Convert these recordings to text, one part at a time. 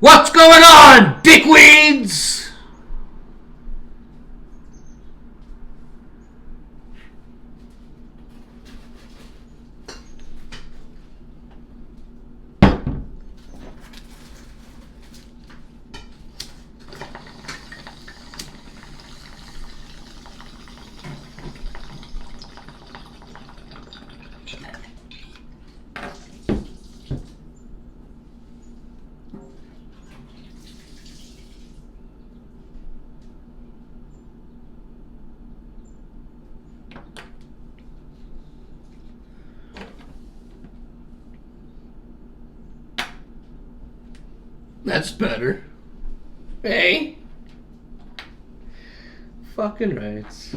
What's going on, dickweeds? That's better. Hey? Fucking rights.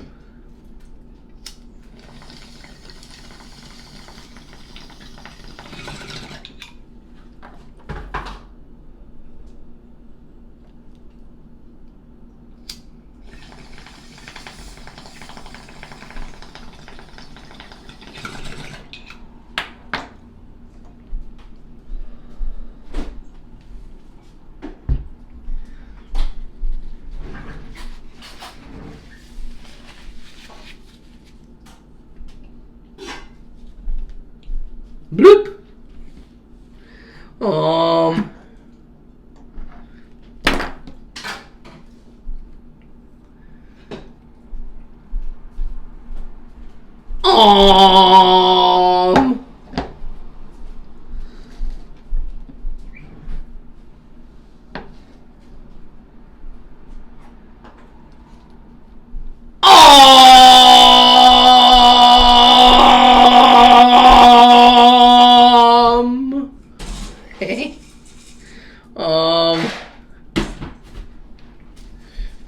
Bloop. Um. Um. Hey. I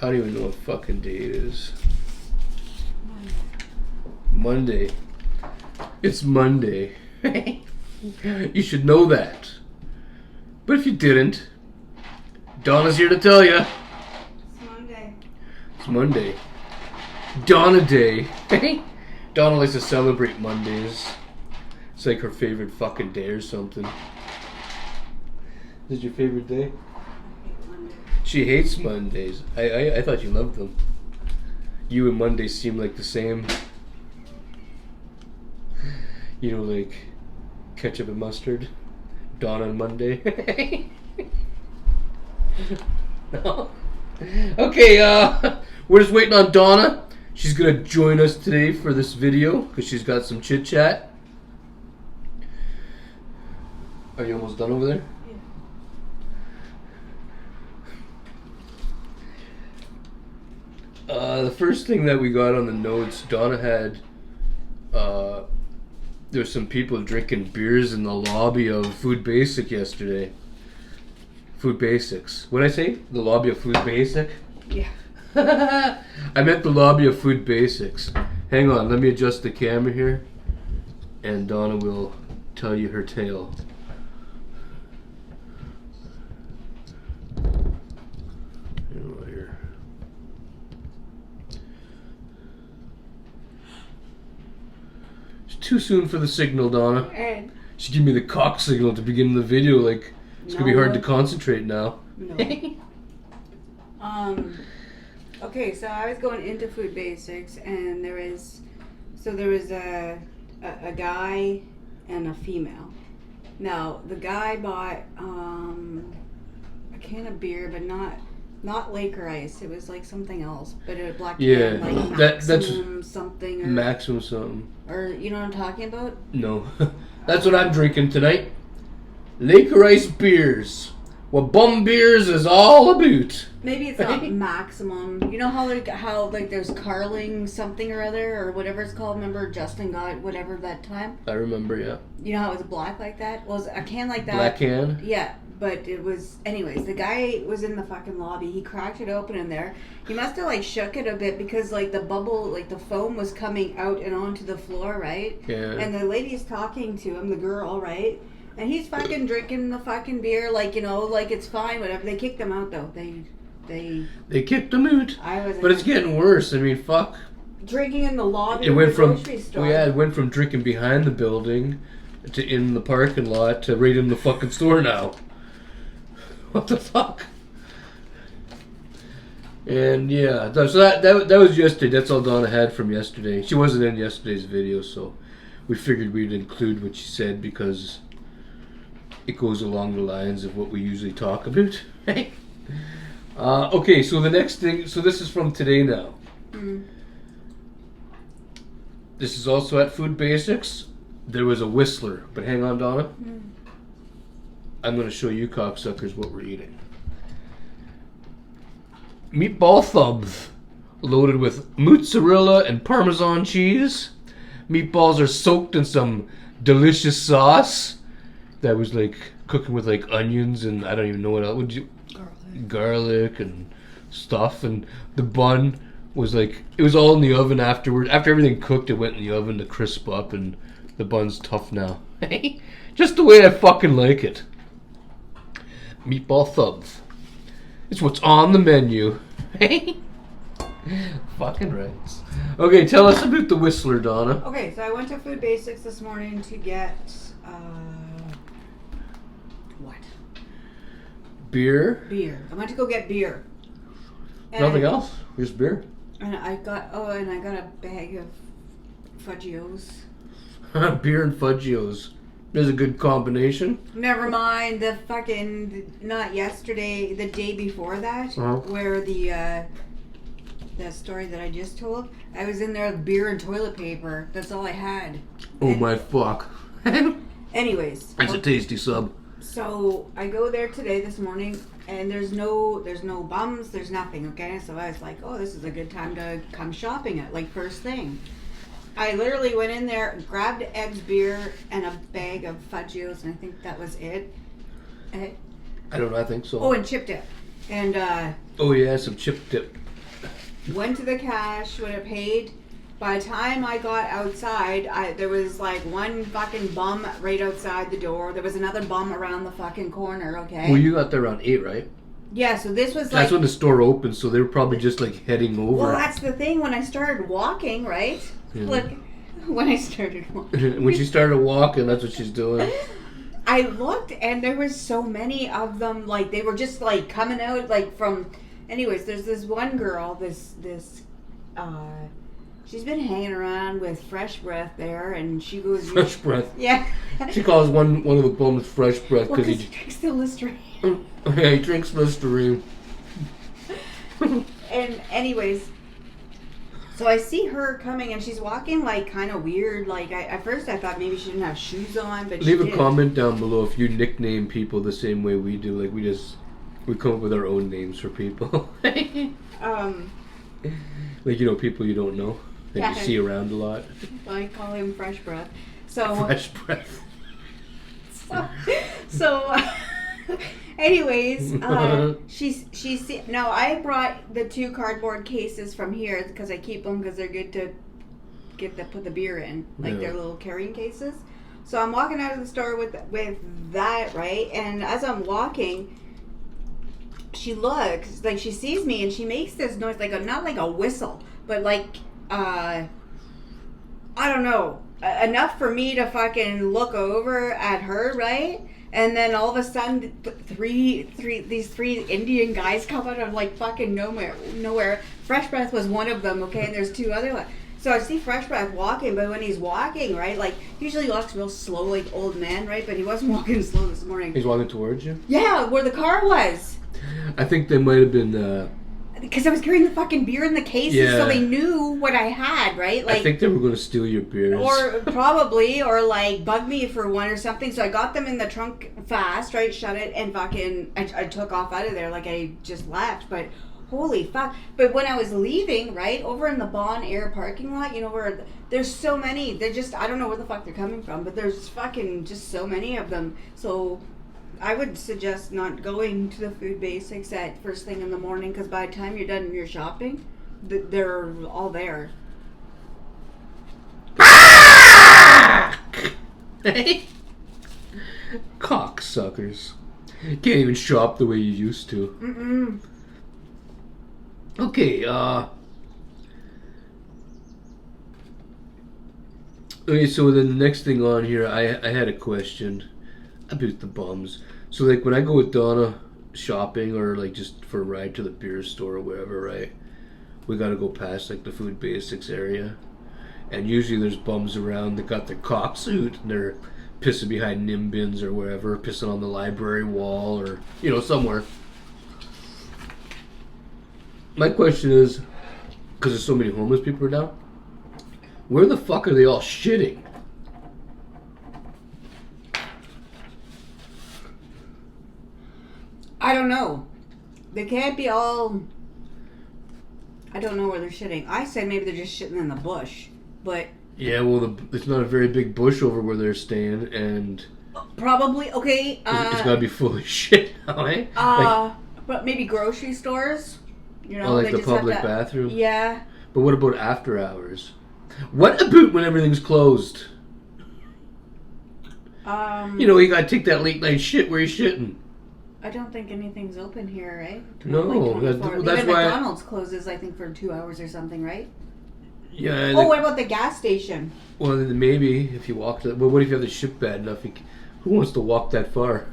don't even know what fucking day it is. Monday. It's Monday. You should know that. But if you didn't, Donna's here to tell you. It's Monday. It's Monday. Donna Day. Donna likes to celebrate Mondays. It's like her favorite fucking day or something. Is it your favorite day? I hate Monday. She hates Mondays. I thought you loved them. You and Mondays seem like the same. You know, like ketchup and mustard. Donna and Monday. No? Okay, we're just waiting on Donna. She's gonna join us today for this video because she's got some chit chat. Are you almost done over there? The first thing that we got on the notes, Donna had, there's some people drinking beers in the lobby of Food Basic yesterday. Food Basics. What'd I say? The lobby of Food Basic? Yeah. I meant the lobby of Food Basics. Hang on, let me adjust the camera here, and Donna will tell you her tale. Here. It's too soon for the signal, Donna. And She gave me the cock signal at the beginning of the video, like, it's gonna be hard to concentrate now. no. Okay, so I was going into Food Basics, and there was a guy and a female. Now the guy bought a can of beer, but not Laker Ice. It was like something else, but a black can, like Maximum something or Maximum something. or you know what I'm talking about? No, that's what I'm drinking tonight. Laker Ice beers. What bum beers is all about. Maybe it's not Maximum. You know how there's Carling something or other or whatever it's called. Remember Justin got whatever that time? I remember, yeah. You know how it was black like that? Well, it was a can like that. Black can? Yeah, but it was... Anyways, the guy was in the fucking lobby. He cracked it open in there. He must have, like, shook it a bit because, like, the bubble, like, the foam was coming out and onto the floor, right? Yeah. And the lady's talking to him, the girl, right? And he's fucking drinking the fucking beer like, you know, like it's fine, whatever. They kicked him out, though. They kicked him out. But it's getting worse. I mean, fuck. Drinking in the lobby It of went the from grocery store. yeah, it went from drinking behind the building to in the parking lot to right in the fucking store now. What the fuck? And yeah, so that was yesterday. That's all Donna had from yesterday. She wasn't in yesterday's video, so we figured we'd include what she said because it goes along the lines of what we usually talk about. Okay, so the next thing. So this is from today now. Mm. This is also at Food Basics. There was a Whistler, but hang on, Donna. Mm. I'm going to show you cocksuckers what we're eating. Meatball thumbs, loaded with mozzarella and Parmesan cheese. Meatballs are soaked in some delicious sauce that was like cooking with like onions and I don't even know what else. Would you? Garlic and stuff. And the bun was like, it was all in the oven afterward. After everything cooked, it went in the oven to crisp up, and the bun's tough now. Just the way I fucking like it. Meatball thumbs. It's what's on the menu. Fucking rights. Okay, tell us about the Whistler, Donna. Okay, so I went to Food Basics this morning to get what? Beer. I went to go get beer. And Nothing else? Just beer. And I got a bag of Fudgios. Beer and Fudgios. There's a good combination. Never mind the fucking, not yesterday, the day before that, where the story that I just told, I was in there with beer and toilet paper. That's all I had. Oh my fuck. Anyways. That's a tasty sub. So I go there today, this morning, and there's no bums, there's nothing, okay? So I was like, oh, this is a good time to come shopping at, like, first thing. I literally went in there, grabbed Egg's beer and a bag of Fudgios, and I think that was it. I don't know, I think so. Oh, and chip dip. And oh yeah, some chip dip. Went to the cash, when I paid. By the time I got outside, there was like one fucking bum right outside the door. There was another bum around the fucking corner, okay? Well, you got there around 8, right? Yeah, so this was like... That's when the store opened, so they were probably just like heading over. Well, that's the thing. When I started walking, right? Yeah. Like, when I started walking. When she started walking, that's what she's doing. I looked, and there was so many of them. Like, they were just, like, coming out, like, from... Anyways, there's this one girl, she's been hanging around with Fresh Breath there, and she goes... Fresh Breath? Yeah. She calls one of the bums Fresh Breath because he drinks the Listerine. Yeah, he drinks Listerine. And anyways, so I see her coming, and she's walking, like, kind of weird. Like, at first I thought maybe she didn't have shoes on, but Leave she did. a comment down below if you nickname people the same way we do. Like, we come up with our own names for people. Like, you know, people you don't know that you see around a lot. I call him Fresh Breath. So Fresh Breath. So anyways, she's no, I brought the 2 cardboard cases from here because I keep them because they're good to put the beer in, like their little carrying cases. So I'm walking out of the store with that, right? And as I'm walking, she looks like she sees me and she makes this noise, like not like a whistle, but like I don't know, enough for me to fucking look over at her, right? And then all of a sudden, these three Indian guys come out of like fucking nowhere. Fresh Breath was one of them, okay? And there's 2 other ones. So I see Fresh Breath walking, but when he's walking, right, like usually he walks real slow, like old man, right? But he wasn't walking slow this morning. He's walking towards you? Yeah, where the car was. I think they might have been... Because I was carrying the fucking beer in the cases, so they knew what I had, right? Like, I think they were going to steal your beers. Or probably, or like bug me for one or something. So I got them in the trunk fast, right? Shut it, and fucking, I took off out of there like I just left. But holy fuck. But when I was leaving, right, over in the Bon Air parking lot, you know, where there's so many, they're just, I don't know where the fuck they're coming from, but there's fucking just so many of them. So I would suggest not going to the Food Basics at first thing in the morning, because by the time you're done your shopping, they're all there. Cocksuckers. Can't even shop the way you used to. Mm-mm. Okay, okay, so then the next thing on here, I had a question about the bums. So, like, when I go with Donna shopping or like just for a ride to the beer store or wherever, right? We gotta go past like the food basics area. And usually there's bums around that got their cock suit and they're pissing behind nim bins or wherever, pissing on the library wall or, you know, somewhere. My question is, because there's so many homeless people now, where the fuck are they all shitting? I don't know. They can't be all... I don't know where they're shitting. I said maybe they're just shitting in the bush, but... Yeah, well, it's not a very big bush over where they're staying, and... Probably, okay, it's gotta be full of shit now, eh? But maybe grocery stores, you know? Like they the just have public to, bathroom? Yeah. But what about after hours? What about when everything's closed? You know, you gotta take that late night shit where you're shitting. I don't think anything's open here, right? No, that's Even why... McDonald's closes, I think, for 2 hours or something, right? Yeah. What about the gas station? Well, then maybe if you walk to... Well, what if you have the shit bad enough? Who wants to walk that far?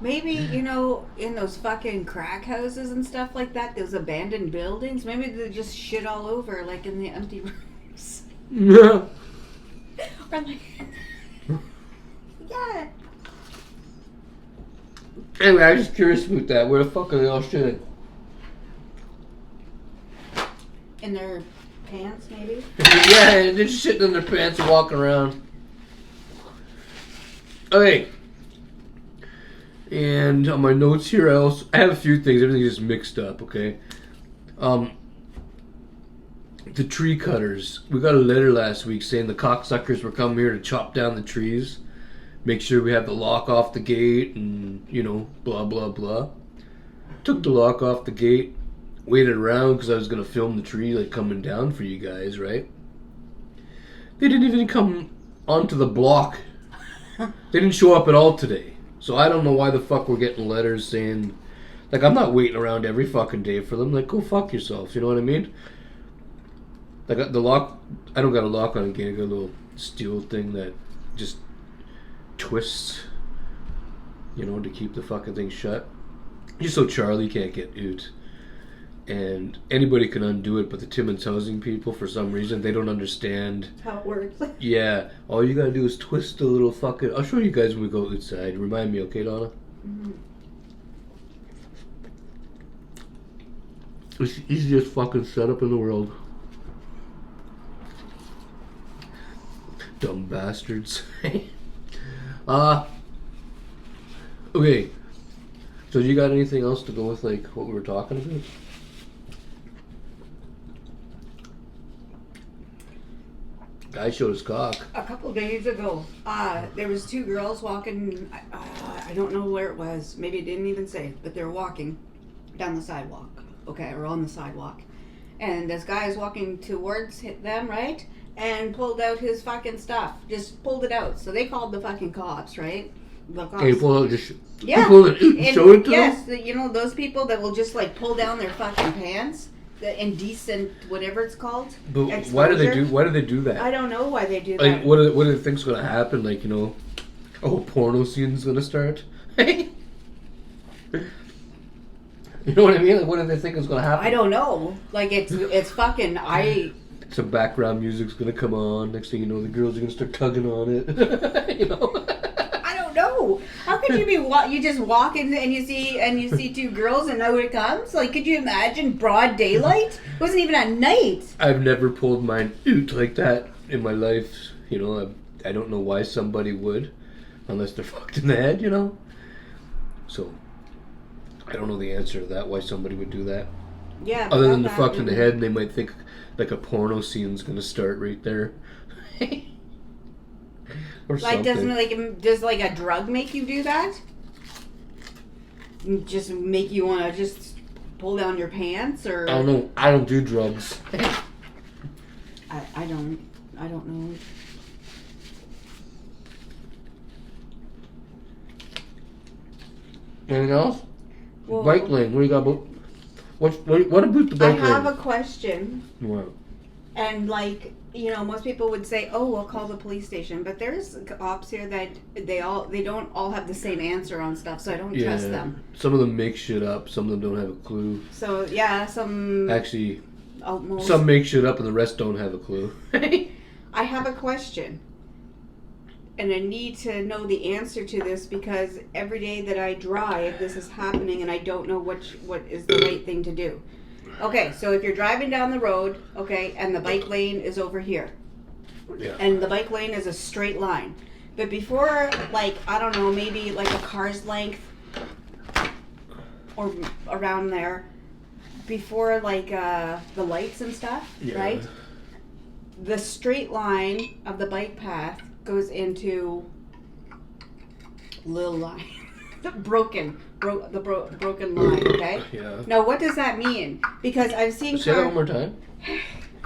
Maybe, you know, in those fucking crack houses and stuff like that, those abandoned buildings, maybe they just shit all over, like in the empty rooms. Yeah. Or like... yeah. Anyway, I was just curious about that. Where the fuck are they all shitting? In their pants, maybe? Yeah, they're just shitting in their pants and walking around. Okay. And on my notes here, I have a few things. Everything's just mixed up, okay? The tree cutters. We got a letter last week saying the cocksuckers were coming here to chop down the trees. Make sure we have the lock off the gate and, you know, blah, blah, blah. Took the lock off the gate. Waited around because I was going to film the tree, like, coming down for you guys, right? They didn't even come onto the block. They didn't show up at all today. So I don't know why the fuck we're getting letters saying... Like, I'm not waiting around every fucking day for them. Like, go fuck yourself, you know what I mean? Like, the lock... I don't got a lock on the gate. I got a little steel thing that just twists, you know, to keep the fucking thing shut. Just so Charlie can't get out. And anybody can undo it, but the Timmins housing people, for some reason, they don't understand how it works. Yeah, all you gotta do is twist the little fucking... I'll show you guys when we go outside. Remind me, okay, Donna? Mm-hmm. It's the easiest fucking setup in the world. Dumb bastards. Okay. So you got anything else to go with, like, what we were talking about? Guy showed his cock. A couple days ago, there was two girls walking, I don't know where it was, maybe it didn't even say, but they were walking down the sidewalk, okay, or on the sidewalk. And this guy is walking towards them, right? And pulled out his fucking stuff. Just pulled it out. So they called the fucking cops, right? The cops. Hey, pull out just... Yeah. Pull it and show it to yes, them? Yes, you know, those people that will just, like, pull down their fucking pants. The indecent, whatever it's called. But exposure. why do they do that? I don't know why they do like, that. what do they think's gonna happen? Like, you know, porno scene's gonna start? You know what I mean? Like, what do they think is gonna happen? I don't know. Like, it's fucking, some background music's gonna come on. Next thing you know, the girls are gonna start tugging on it. You know? I don't know. How could you be you just walk in and you see two girls and out it comes? Like, could you imagine broad daylight? It wasn't even at night. I've never pulled mine out like that in my life. You know, I don't know why somebody would, unless they're fucked in the head. You know. So, I don't know the answer to that. Why somebody would do that? Yeah. Other than they're fucked in the head, and they might think like a porno scene's gonna start right there. Or like, something. does like a drug make you do that? Just make you want to just pull down your pants, or? I don't know. I don't do drugs. I don't know. Anything else? Well, Bike lane. What do you got about? What about the bike lane? I have a question. What? And like, you know, most people would say, "Oh, we'll call the police station," but there's cops here that they don't all have the same answer on stuff, so I don't trust them. Some of them make shit up. Some of them don't have a clue. So yeah, Actually, almost. some make shit up and the rest don't have a clue. I have a question, and I need to know the answer to this because every day that I drive, this is happening, and I don't know what is the right thing to do. Okay, so if you're driving down the road, okay, and the bike lane is over here, and the bike lane is a straight line, but before, like, I don't know, maybe like a car's length or around there, before like the lights and stuff, right? The straight line of the bike path goes into little line, the broken line. Okay. Yeah. Now, what does that mean? Because I've seen. Say that one more time.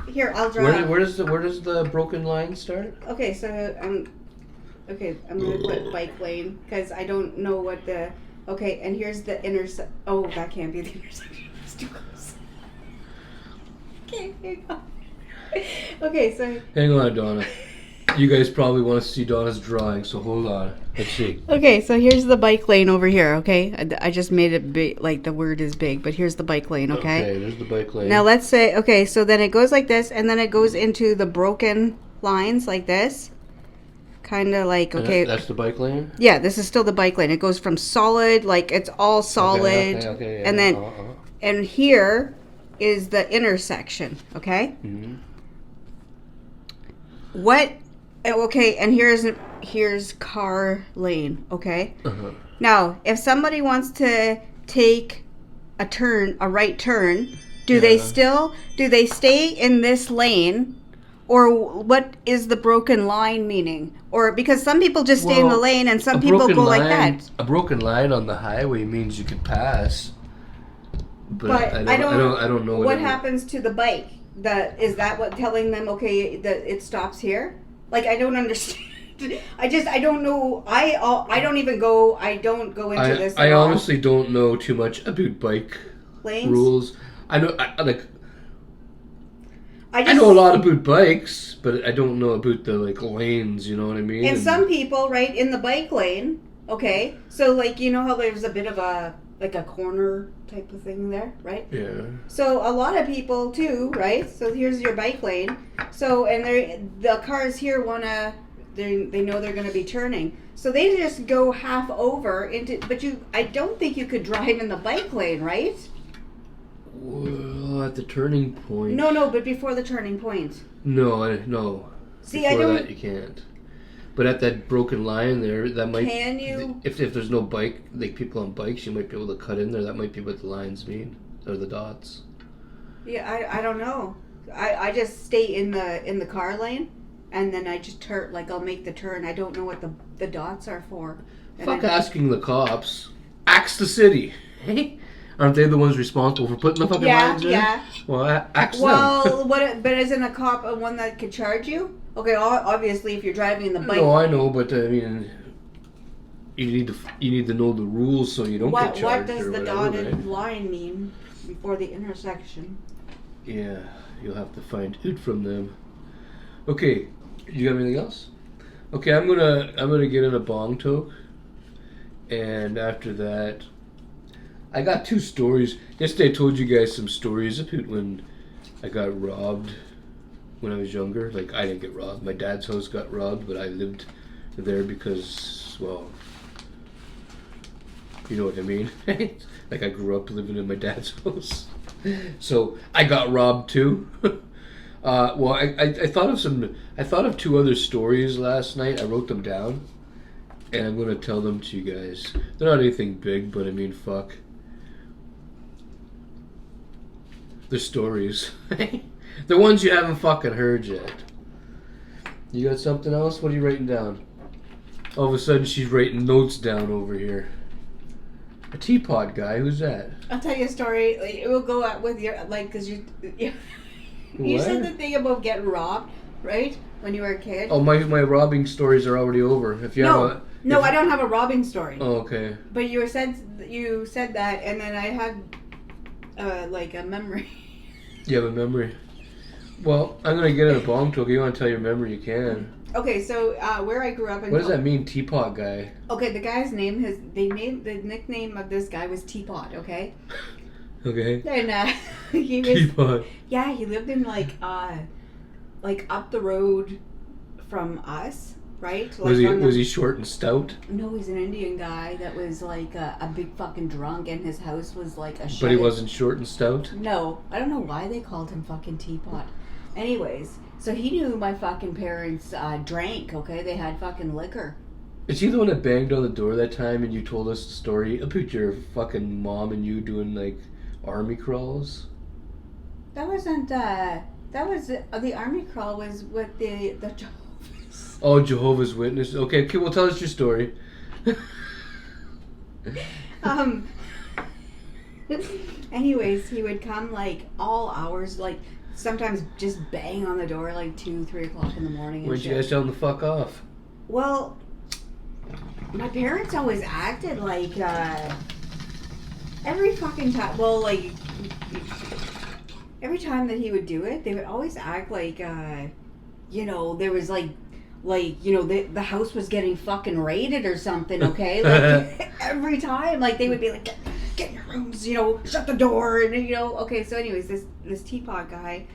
Here, I'll draw. Where does the broken line start? Okay, so I'm gonna put bike lane because I don't know what the. Okay, and here's the Oh, that can't be the intersection. It's too close. Okay, here you go. Okay, so. Hang on, Donna. You guys probably want to see Donna's drawing, so hold on. Let's see. Okay, so here's the bike lane over here, okay? I just made it big, like the word is big, but here's the bike lane, okay? Okay, there's the bike lane. Now let's say, okay, so then it goes like this, and then it goes into the broken lines like this. Kind of like, okay. That's the bike lane? Yeah, this is still the bike lane. It goes from solid, like it's all solid. Okay, yeah, and then, and here is the intersection, okay? Mm-hmm. Okay, and here's car lane, okay? Uh-huh. Now, if somebody wants to take a right turn, do they stay in this lane, or what is the broken line meaning? Or because some people just stay in the lane and some people go like that. A broken line on the highway means you could pass. But I don't know what happens to the bike. Is that what telling them that it stops here? Like, I don't understand. I don't know. I don't go into this. I honestly don't know too much about bike lanes rules. I know I know a lot about bikes, but I don't know about the lanes. You know what I mean? And some people, right, in the bike lane. Okay, so you know how there's a bit of a corner type of thing there, right? Yeah. So a lot of people too, right? So here's your bike lane. So the cars here they know they're going to be turning. So they just go half over into. But I don't think you could drive in the bike lane, right? Well, at the turning point. No, but before the turning point. No. See, before that you can't. But at that broken line there, that might. Can you? If there's no bike, people on bikes, you might be able to cut in there. That might be what the lines mean, or the dots. Yeah, I don't know. I just stay in the car lane, and then I just turn. I'll make the turn. I don't know what the dots are for. Fuck asking the cops. Axe the city. Hey, aren't they the ones responsible for putting the fucking lines in? Yeah. Well, axe them. Well, but isn't a cop one that could charge you? Okay, obviously, if you're driving in the bike. No, I know, but I mean, you need to know the rules so you don't get charged. What does or the whatever, dotted line mean before the intersection? Yeah, you'll have to find out from them. Okay, you got anything else? Okay, I'm gonna get in a bong toke, and after that, I got 2 stories. Yesterday, I told you guys some stories about when I got robbed. When I was younger, I didn't get robbed. My dad's house got robbed, but I lived there because, well, you know what I mean. I grew up living in my dad's house, so I got robbed too. Well, I thought of 2 other stories last night. I wrote them down, and I'm gonna tell them to you guys. They're not anything big, but I mean, fuck, they're stories. The ones you haven't fucking heard yet. You got something else? What are you writing down? All of a sudden, she's writing notes down over here. A teapot guy? Who's that? I'll tell you a story. It will go out with your because you said the thing about getting robbed, right? When you were a kid. Oh, my robbing stories are already over. If you I don't have a robbing story. Oh, okay. But you said that, and then I had a memory. You have a memory. Well, I'm gonna get in a bong talk. You want to tell your memory? You can. Okay, so where I grew up in. What does that mean, teapot guy? Okay, the guy's name the nickname of this guy was Teapot. Okay. Okay. And he was. Teapot. Yeah, he lived in like up the road from us, right? Like was he short and stout? No, he's an Indian guy that was like a big fucking drunk, and his house was like a. But he wasn't short and stout? No, I don't know why they called him fucking Teapot. Anyways, so he knew my fucking parents drank. Okay, they had fucking liquor. Is he the one that banged on the door that time and you told us the story about your fucking mom and you doing like army crawls? That wasn't. That was the army crawl was with the Jehovah's. Oh, Jehovah's Witness. Okay, well, tell us your story. Anyways, he would come like all hours, like sometimes just bang on the door like 2-3 o'clock in the morning. When'd you guys tell him to fuck off? Well, my parents always acted like every fucking time. Well, like every time that he would do it, they would always act like there was like the house was getting fucking raided or something. Okay, like every time, like they would be like, get in your rooms, shut the door, and okay. So anyways, this teapot guy.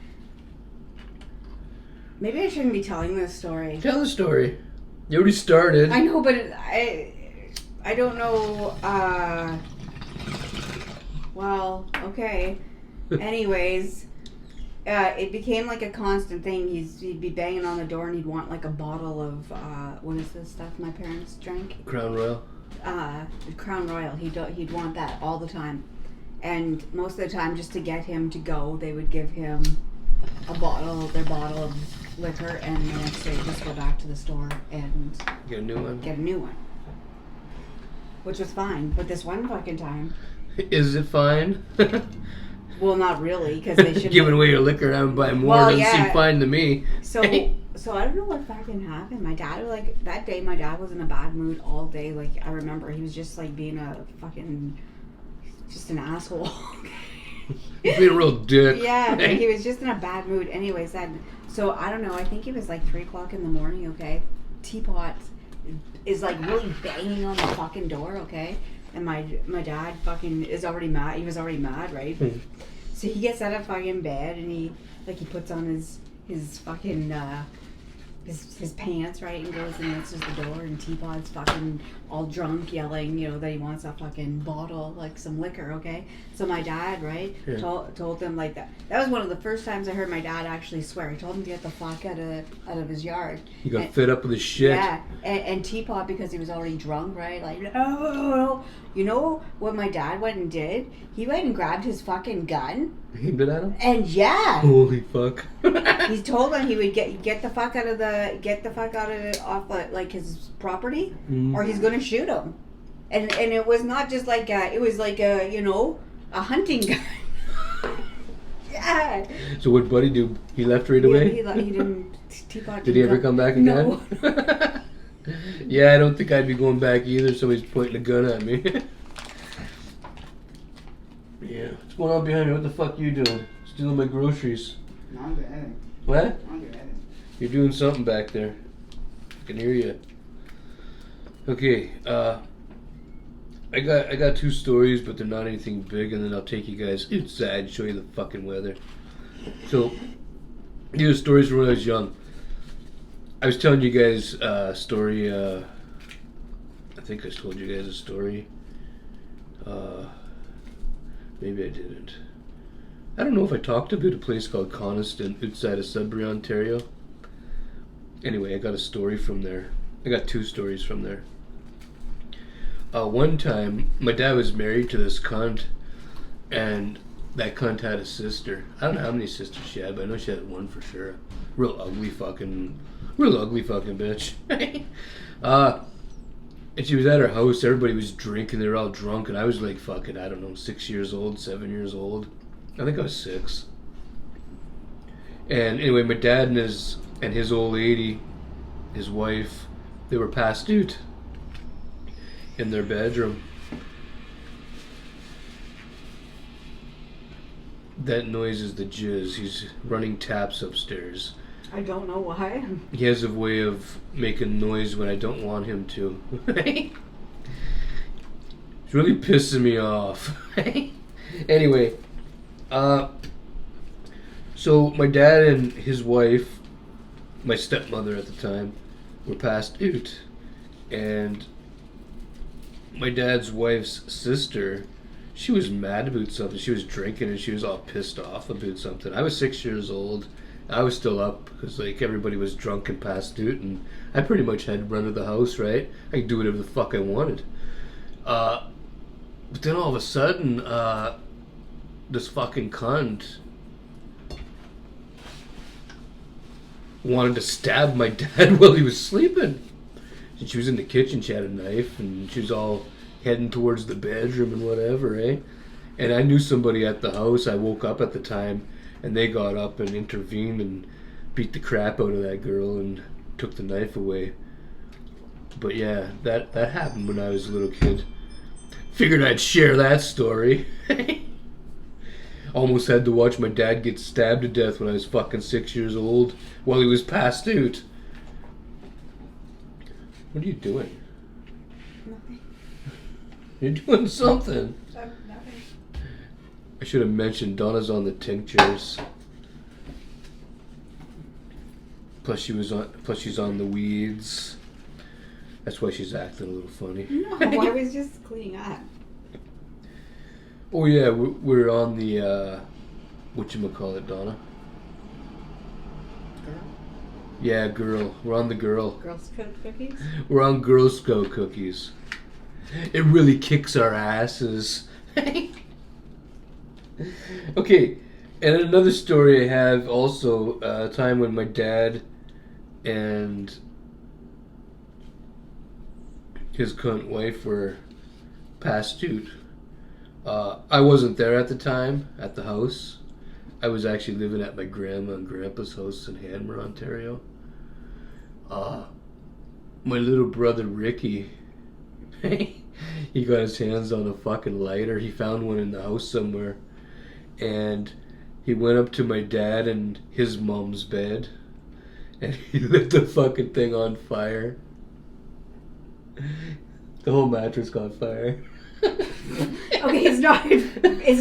Maybe I shouldn't be telling this story. Tell the story. You already started. I know, but I don't know. Well, okay. Anyways, it became like a constant thing. He'd be banging on the door and he'd want like a bottle of what is this stuff my parents drank? Crown Royal. Crown Royal. He'd want that all the time, and most of the time, just to get him to go, they would give him their bottle of liquor, and the next day just go back to the store and get a new one. Which was fine, but this one fucking time. Is it fine? Well, not really, because they should giving away your liquor and buying more doesn't seem fine to me. So I don't know what fucking happened. My dad, like, that day, my dad was in a bad mood all day. Like, I remember he was just like being just an asshole. Being a real dick. Yeah, he was just in a bad mood. Anyways, so I don't know. I think it was like 3 o'clock in the morning. Okay, Teapot is like really banging on the fucking door. Okay, and my dad fucking is already mad. He was already mad, right? So he gets out of fucking bed and he puts on his fucking his pants, right, and goes and answers the door, and Teapot's fucking all drunk, yelling, that he wants a fucking bottle, like some liquor, okay? So my dad, right, told him like that. That was one of the first times I heard my dad actually swear. He told him to get the fuck out of his yard. He got fed up with his shit. Yeah, and Teapot, because he was already drunk, right, like, no. You know what my dad went and did? He went and grabbed his fucking gun. Aimed it at him? And yeah. Holy fuck. He told him he would get the fuck out of off like his property, or he's gonna shoot him. And it was not just like it was like a hunting gun. Yeah. So what buddy do? He left right away? He didn't. Teapot Did he ever come back again? No. Yeah, I don't think I'd be going back either. Somebody's pointing a gun at me. Yeah. What's going on behind me? What the fuck are you doing? Stealing my groceries. No, I'm good. What? I'm good. You're doing something back there. I can hear you. Okay, I got 2 stories, but they're not anything big, and then I'll take you guys inside and show you the fucking weather. So, these are stories from when I was young. I was telling you guys a story, I think I told you guys a story. Maybe I didn't. I don't know if I talked about a place called Coniston outside of Sudbury, Ontario. Anyway, I got a story from there. I got 2 stories from there. One time, my dad was married to this cunt, and that cunt had a sister. I don't know how many sisters she had, but I know she had one for sure. Real ugly fucking bitch. And she was at her house, everybody was drinking, they were all drunk, and I was like fucking, I don't know, 6 years old, 7 years old. I think I was 6. And anyway, my dad and his old lady, his wife, they were passed out in their bedroom. That noise is the jizz. He's running taps upstairs. I don't know why. He has a way of making noise when I don't want him to. It's really pissing me off. Anyway, so my dad and his wife, my stepmother at the time, were passed out. And my dad's wife's sister, she was mad about something. She was drinking and she was all pissed off about something. I was 6 years old. I was still up because like everybody was drunk and passed out, and I pretty much had run of the house, right? I could do whatever the fuck I wanted. But then all of a sudden, this fucking cunt wanted to stab my dad while he was sleeping. And she was in the kitchen, she had a knife, and she was all heading towards the bedroom and whatever, eh? And I knew somebody at the house. I woke up at the time, and they got up and intervened and beat the crap out of that girl and took the knife away. But yeah, that happened when I was a little kid. Figured I'd share that story. Almost had to watch my dad get stabbed to death when I was fucking 6 years old while he was passed out. What are you doing? Nothing. You're doing something. Nothing. I should have mentioned Donna's on the tinctures. Plus she's on the weeds. That's why she's acting a little funny. No, I was just cleaning up. Oh yeah, we're on the whatchamacallit, Donna? Girl. Yeah, girl. We're on the girl. Girl Scout cookies? We're on Girl Scout cookies. It really kicks our asses. Okay, and another story I have also, a time when my dad and his cunt wife were passed out. I wasn't there at the time, at the house. I was actually living at my grandma and grandpa's house in Hanmer, Ontario. My little brother Ricky, he got his hands on a fucking lighter. He found one in the house somewhere. And he went up to my dad and his mom's bed, and he lit the fucking thing on fire. The whole mattress caught fire. Okay, it's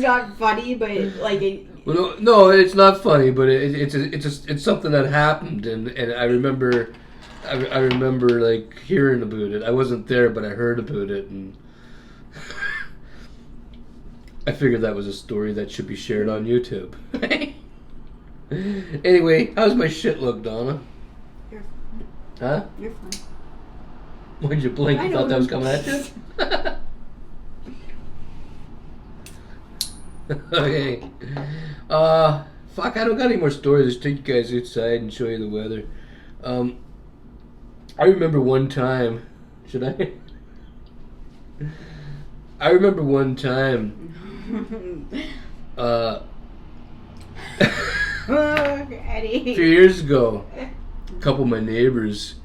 not funny, but like Well, no, it's not funny, but it's something that happened, and I remember like hearing about it. I wasn't there, but I heard about it, and I figured that was a story that should be shared on YouTube. Anyway, how's my shit look, Donna? You're Huh? You're fine. Why'd you blink? You thought that was coming at you? Okay. Fuck, I don't got any more stories. Just take you guys outside and show you the weather. I remember one time. Should I? I remember one time. Eddie. A few years ago, a couple of my neighbors,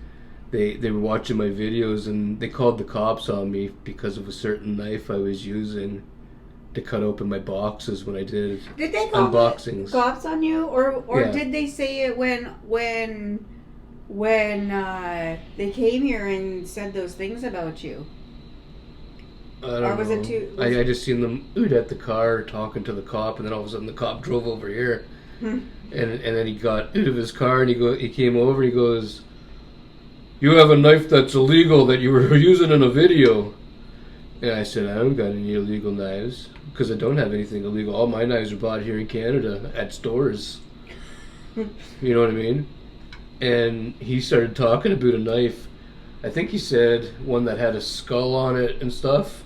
they were watching my videos and they called the cops on me because of a certain knife I was using to cut open my boxes when I did Did they call unboxings. the cops on you, or Yeah. did they say it when they came here and said those things about you? I don't Or was know. it too? I just seen them at the car talking to the cop, and then all of a sudden the cop drove over here, and then he got out of his car and he came over and he goes, "You have a knife that's illegal that you were using in a video." And I said, "I don't got any illegal knives because I don't have anything illegal. All my knives are bought here in Canada at stores." You know what I mean? And he started talking about a knife. I think he said one that had a skull on it and stuff.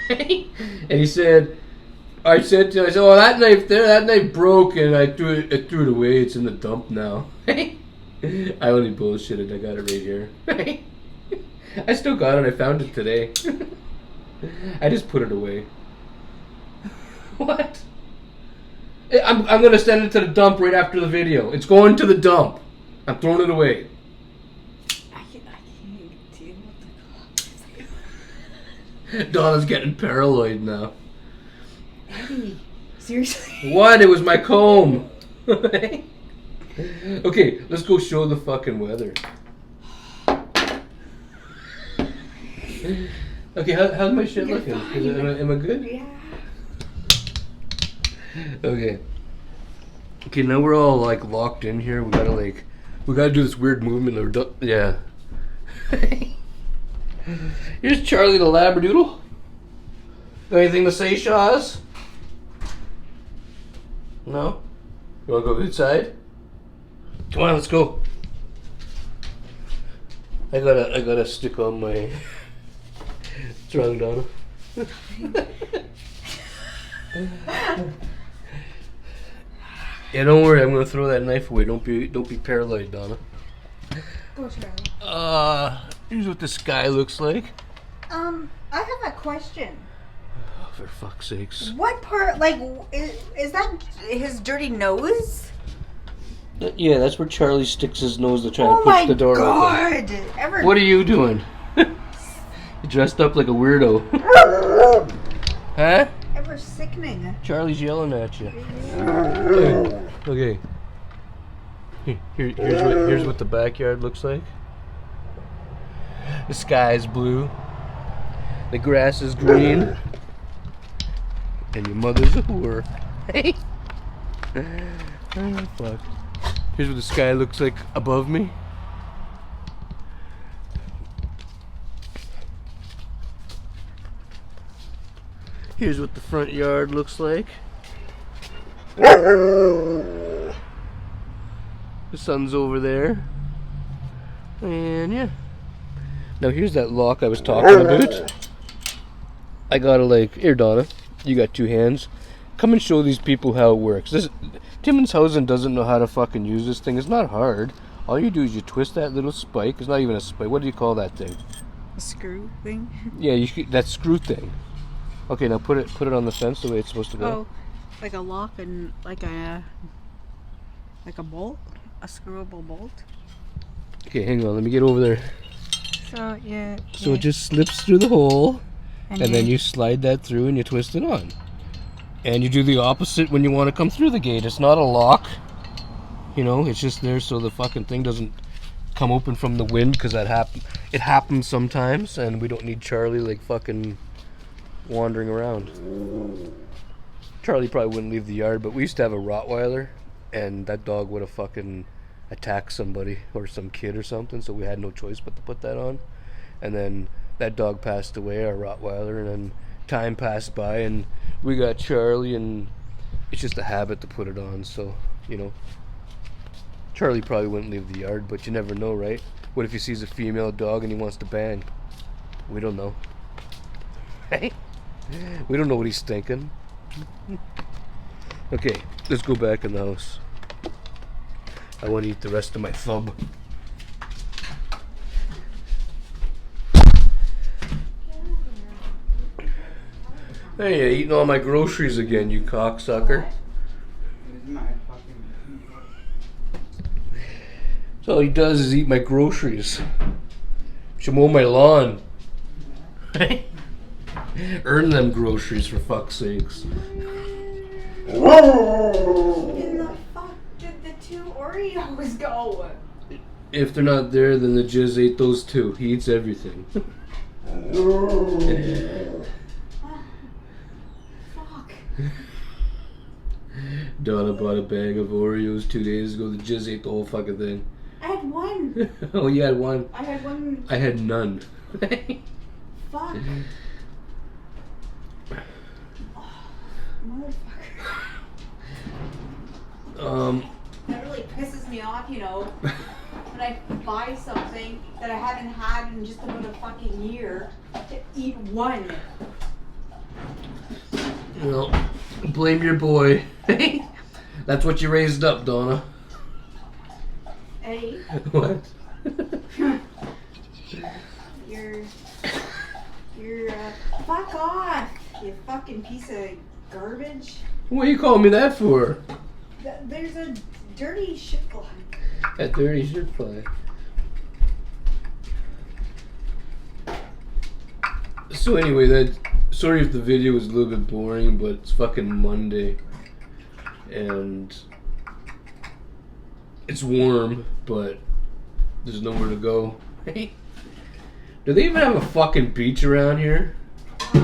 And he said, I said, "Oh, that knife broke, and I threw it away. It's in the dump now." I only bullshitted. I got it right here. I still got it. I found it today. I just put it away. What? I'm gonna send it to the dump right after the video. It's going to the dump. I'm throwing it away. I can't deal with the cops. Donna's getting paranoid now. Eddie, Seriously? What? It was my comb. Okay, let's go show the fucking weather. Okay, how's my shit looking? Am I good? Yeah. Okay. Okay, now we're all like locked in here. We gotta do this weird movement. Yeah. Here's Charlie the Labradoodle. Got anything to say, Shaz? No? You wanna go inside? Come on, let's go. I gotta stick on my. What's wrong, Donna? Yeah, don't worry. I'm gonna throw that knife away. Don't be paranoid, Donna. Go, Charlie. Here's what the sky looks like. I have a question. Oh, for fuck's sakes. What part, like, is that his dirty nose? Yeah, that's where Charlie sticks his nose to try and push the door open. Ever? What are you doing? You dressed up like a weirdo. Huh? Ever sickening. Charlie's yelling at you. Okay. Here's what the backyard looks like. The sky's blue. The grass is green. And your mother's a whore. Hey! Oh, fuck. Here's what the sky looks like above me. Here's what the front yard looks like. The sun's over there. And yeah. Now here's that lock I was talking about. I gotta here, Donna, you got two hands. Come and show these people how it works. Timmins doesn't know how to fucking use this thing. It's not hard. All you do is you twist that little spike. It's not even a spike. What do you call that thing? A screw thing? Yeah, that screw thing. Okay, now put it on the fence the way it's supposed to go. Oh, like a lock and like a bolt? A screwable bolt? Okay, hang on. Let me get over there. So, yeah. So it just slips through the hole, and then you slide that through and you twist it on. And you do the opposite when you want to come through the gate. It's not a lock. You know, it's just there so the fucking thing doesn't come open from the wind, because it happens sometimes, and we don't need Charlie fucking wandering around. Charlie probably wouldn't leave the yard, but we used to have a Rottweiler, and that dog would have fucking attacked somebody or some kid or something, so we had no choice but to put that on. And then that dog passed away, our Rottweiler, and then time passed by and we got Charlie, and it's just a habit to put it on. So, you know, Charlie probably wouldn't leave the yard, but you never know, right? What if he sees a female dog and he wants to bang? We don't know. Hey, we don't know what he's thinking. Okay, let's go back in the house. I want to eat the rest of my thumb. Hey, you're eating all my groceries again, you cocksucker. So all he does is eat my groceries. Should mow my lawn. Earn them groceries, for fuck's sakes. In the fuck did the two Oreos go? If they're not there, then the jizz ate those too. He eats everything. Fuck. Donna bought a bag of Oreos 2 days ago. The jizz ate the whole fucking thing. I had one. Oh, you had one? I had one. I had none. Fuck. Motherfucker. That really pisses me off, you know, when I buy something that I haven't had in just about a fucking year to eat one. Well, blame your boy. That's what you raised up, Donna. Eddie. What? You're fuck off, you fucking piece of garbage. What are you calling me that for? There's a dirty shit fly. A dirty shit fly. So anyway, sorry if the video was a little bit boring, but it's fucking Monday. and it's warm, but there's nowhere to go. Do they even have a fucking beach around here? I've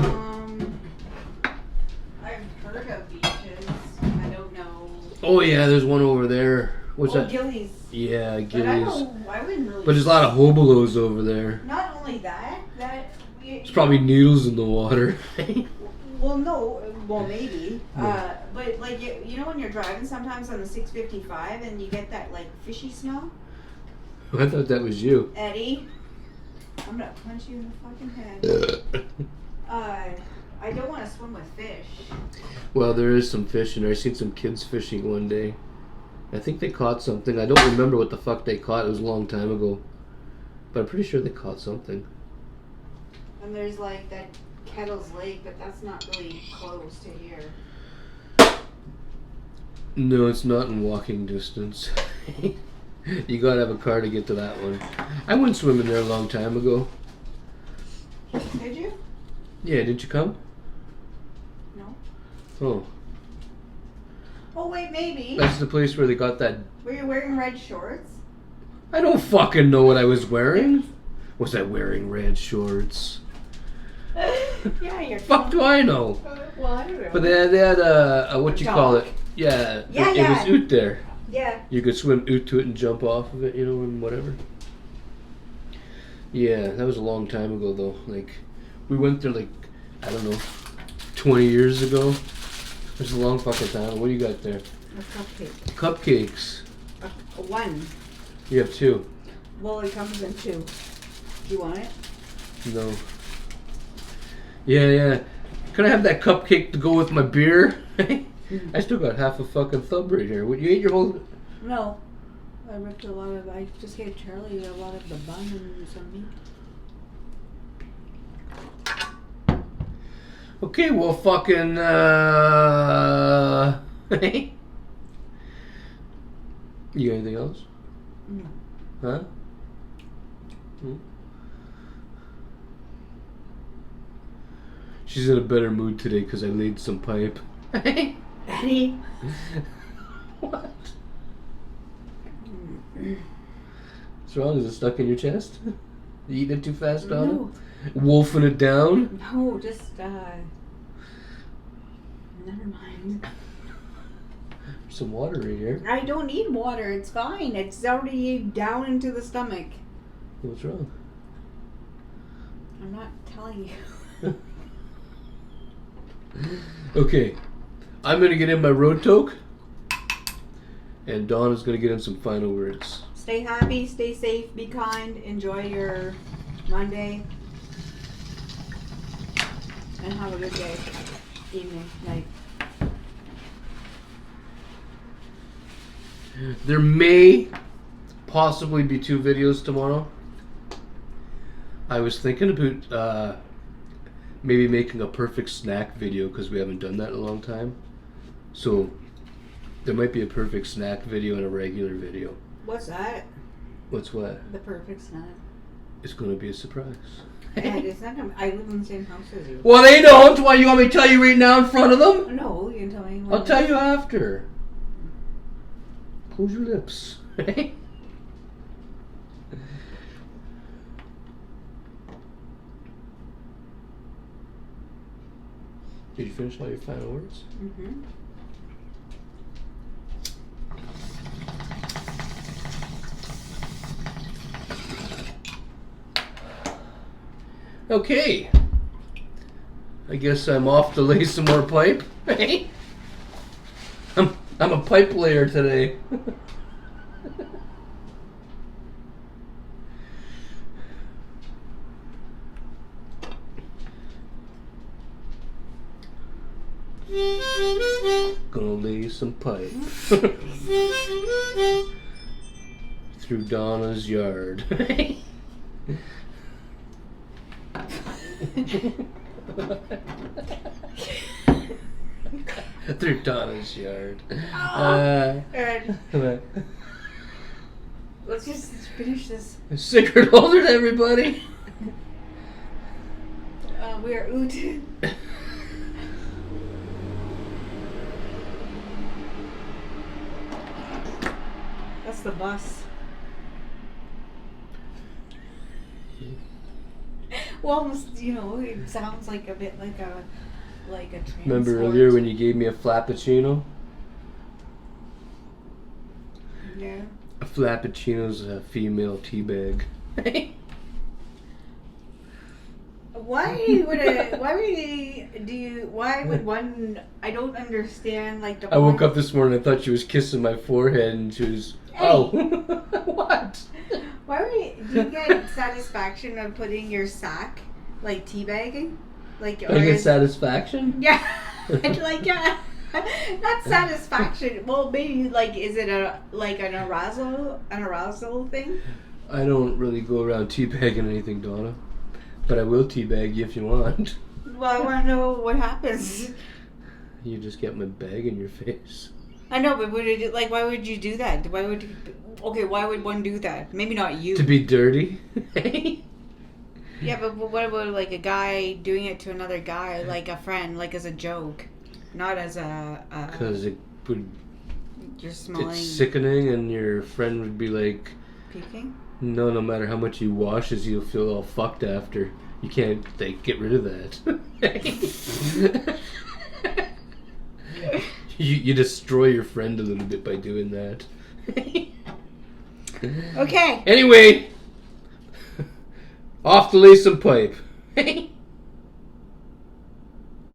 heard of beaches. I don't know. Oh yeah, there's one over there. What's that? Gillies. Yeah, But I Gillies. don't. I wouldn't really. But there's a lot of hobolos over there. Not only that. There's probably needles in the water. Well, no. Well, maybe. Yeah. But like you know when you're driving sometimes on the 655 and you get that like fishy smell. I thought that was you. Eddie, I'm gonna punch you in the fucking head. I don't want to swim with fish. Well, there is some fish in there. I seen some kids fishing one day. I think they caught something. I don't remember what the fuck they caught. It was a long time ago. But I'm pretty sure they caught something. And there's like that Kettle's Lake, but that's not really close to here. No, it's not in walking distance. You gotta have a car to get to that one. I went swimming there a long time ago. Did you? Yeah, didn't you come? No. Oh. Oh wait, maybe. That's the place where they got that. Were you wearing red shorts? I don't fucking know what I was wearing. Was I wearing red shorts? Yeah, you're. Fuck do I know? Well, I don't know. But they had a what you call it? Yeah, Yeah, it was out there. Yeah. You could swim out to it and jump off of it, you know, and whatever. Yeah, that was a long time ago though. Like, we went there like, I don't know, 20 years ago. It was a long fucking time. What do you got there? A cupcake. Cupcakes. One. You have two. Well, it comes in two. Do you want it? No. Yeah. Can I have that cupcake to go with my beer? I still got half a fucking thumb right here. What, you ate your whole... No. I ripped a lot of. I just gave Charlie a lot of the bun and some meat. Okay, well, fucking, You got anything else? No. Huh? Hmm? She's in a better mood today because I laid some pipe. Eddie. What? What's wrong? Is it stuck in your chest? You eating it too fast, Donna? No. Wolfing it down? No, just never mind. Some water right here. I don't need water. It's fine. It's already down into the stomach. What's wrong? I'm not telling you. Okay. I'm going to get in my road toke. And Donna's going to get in some final words. Stay happy, stay safe, be kind, enjoy your Monday, and have a good day, evening, night. There may possibly be 2 videos tomorrow. I was thinking about maybe making a perfect snack video because we haven't done that in a long time. So there might be a perfect snack video and a regular video. What's that? What's what? The perfect snack. It's going to be a surprise. Yeah, it's not gonna, I live in the same house as you. Well, they don't. Why you want me to tell you right now in front of them? No, you can tell me. When I'll tell you after. Close your lips. Did you finish all your final words? Mm-hmm. Okay. I guess I'm off to lay some more pipe. I'm a pipe layer today. Gonna lay some pipe through Donna's yard. Through Donna's yard. Alright. Let's just finish this. Cigrit holder to everybody. We are oot. the bus. Well, almost, it sounds like a bit like a transport. Remember earlier when you gave me a flappuccino? Yeah. A flappuccino's a female teabag. Why would one? I don't understand. Like the. I woke up this morning and thought she was kissing my forehead, and she was. Hey. Oh, what? Do you get satisfaction of putting your sack like teabagging? I get satisfaction? Yeah, not satisfaction. Well, maybe is it an arousal thing? I don't really go around teabagging anything, Donna. But I will teabag you if you want. Well, I want to know what happens. You just get my bag in your face. I know, but why would you do that? Why would one do that? Maybe not you. To be dirty? Yeah, but what about a guy doing it to another guy, like a friend, as a joke, not as a... Because it would... You're smelling... It's sickening, and your friend would be like... Peeking? No matter how much he washes, he'll feel all fucked after. You can't, get rid of that. You destroy your friend a little bit by doing that. Okay. Anyway, off to lay some pipe.